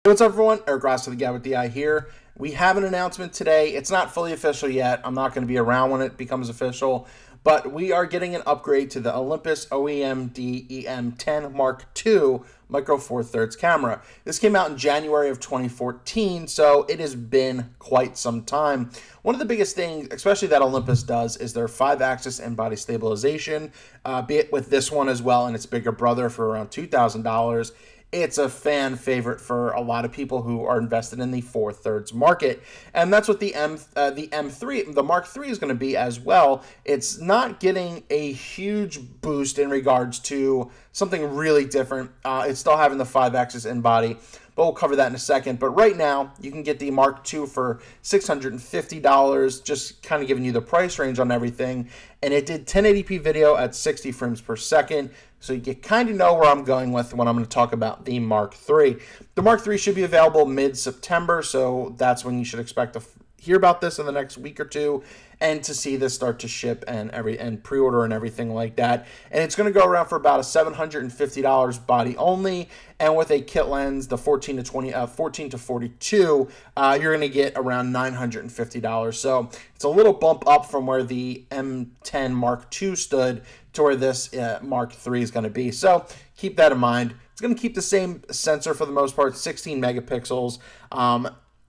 What's up, everyone? Eric Rossi, the guy with the eye here. We have an announcement today. It's not fully official yet. I'm not going to be around when it becomes official, but we are getting an upgrade to the Olympus OEMD EM10 Mark II Micro Four Thirds camera. This came out in January of 2014, so it has been quite some time. One of the biggest things, especially that Olympus does, is their 5-axis in-body stabilization, be it with this one as well and its bigger brother for around $2,000. It's a fan favorite for a lot of people who are invested in the 4/3 market. And that's what the M3, the Mark III is going to be as well. It's not getting a huge boost in regards to something really different. It's still having the 5-axis in-body, but we'll cover that in a second. But right now, you can get the Mark II for $650, just kind of giving you the price range on everything. And it did 1080p video at 60 frames per second. So you kind of know where I'm going with when I'm going to talk about the Mark III. The Mark III should be available mid-September, so that's when you should expect to hear about this in the next week or two, and to see this start to ship and pre-order and everything like that. And it's going to go around for about a $750 body only, and with a kit lens, the 14 to 42, you're going to get around $950. So it's a little bump up from where the M10 Mark II stood to where this Mark III is going to be. So keep that in mind. It's going to keep the same sensor for the most part, 16 megapixels.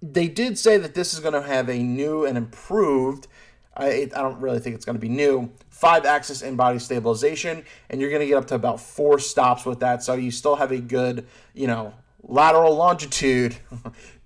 They did say that this is going to have a new and improved, I don't really think it's going to be new, 5-axis in-body stabilization, and you're going to get up to about 4 stops with that, so you still have a good, lateral longitude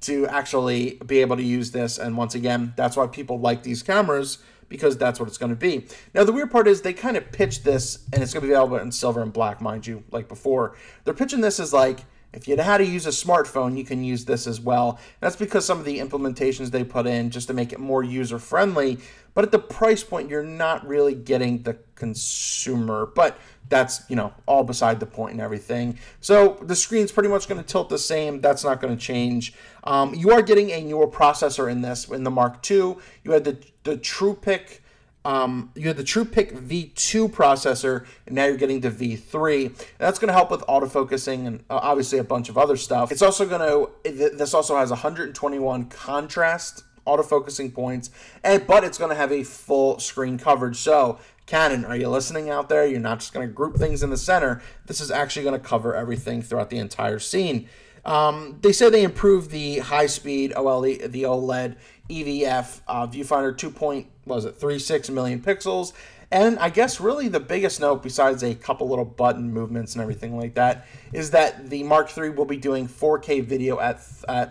to actually be able to use this. And once again, that's why people like these cameras, because that's what it's going to be. Now, the weird part is they kind of pitched this, and it's going to be available in silver and black, mind you, like before. They're pitching this as like, if you know how to use a smartphone, you can use this as well. That's because some of the implementations they put in just to make it more user-friendly. But at the price point, you're not really getting the consumer. But that's, all beside the point and everything. So the screen's pretty much going to tilt the same. That's not going to change. You are getting a newer processor in this, in the Mark II. You had the TruePic. You had the TruePic V2 processor, and now you're getting the V3. And that's going to help with autofocusing and obviously a bunch of other stuff. It's also going to, this also has 121 contrast autofocusing points, but it's going to have a full screen coverage. So Canon, are you listening out there? You're not just going to group things in the center. This is actually going to cover everything throughout the entire scene. They say they improved the high-speed OLED, the OLED EVF viewfinder 2.36 million pixels. And I guess really the biggest note, besides a couple little button movements and everything like that, is that the Mark III will be doing 4K video at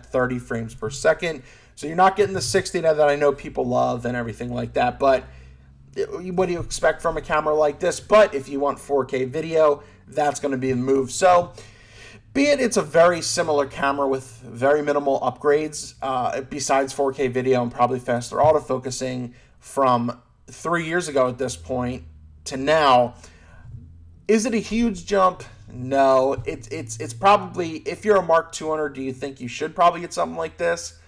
30 frames per second. So you're not getting the 60 that I know people love and everything like that. But what do you expect from a camera like this? But if you want 4K video, that's going to be the move. So be it it's a very similar camera with very minimal upgrades, besides 4K video and probably faster autofocusing from 3 years ago at this point to now. Is it a huge jump? No. It's probably, if you're a Mark II owner, do you think you should probably get something like this?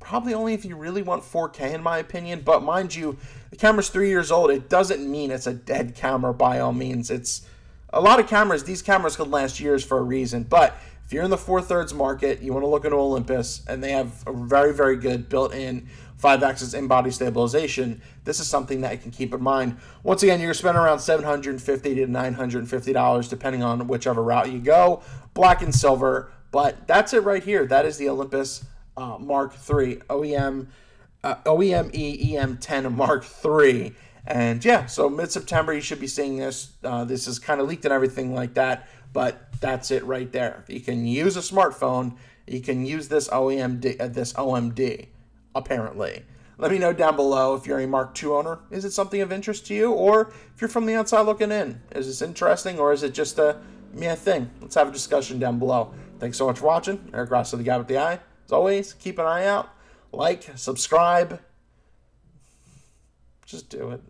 Probably only if you really want 4K, in my opinion. But mind you, the camera's 3 years old. It doesn't mean it's a dead camera by all means. It's a lot of cameras. These cameras could last years for a reason. But if you're in the 4/3 market, you want to look into Olympus, and they have a very, very good built-in 5-axis in-body stabilization, this is something that you can keep in mind. Once again, you're spending around $750 to $950, depending on whichever route you go, black and silver. But that's it right here. That is the Olympus Mark III, OEME EM10 Mark III. And yeah, so mid-September you should be seeing this. This is kind of leaked and everything like that, but that's it right there. You can use a smartphone. You can use this OMD, apparently. Let me know down below if you're a Mark II owner. Is it something of interest to you? Or if you're from the outside looking in, is this interesting, or is it just a meh thing? Let's have a discussion down below. Thanks so much for watching. Eric Rossi, the guy with the eye. As always, keep an eye out. Like, subscribe. Just do it.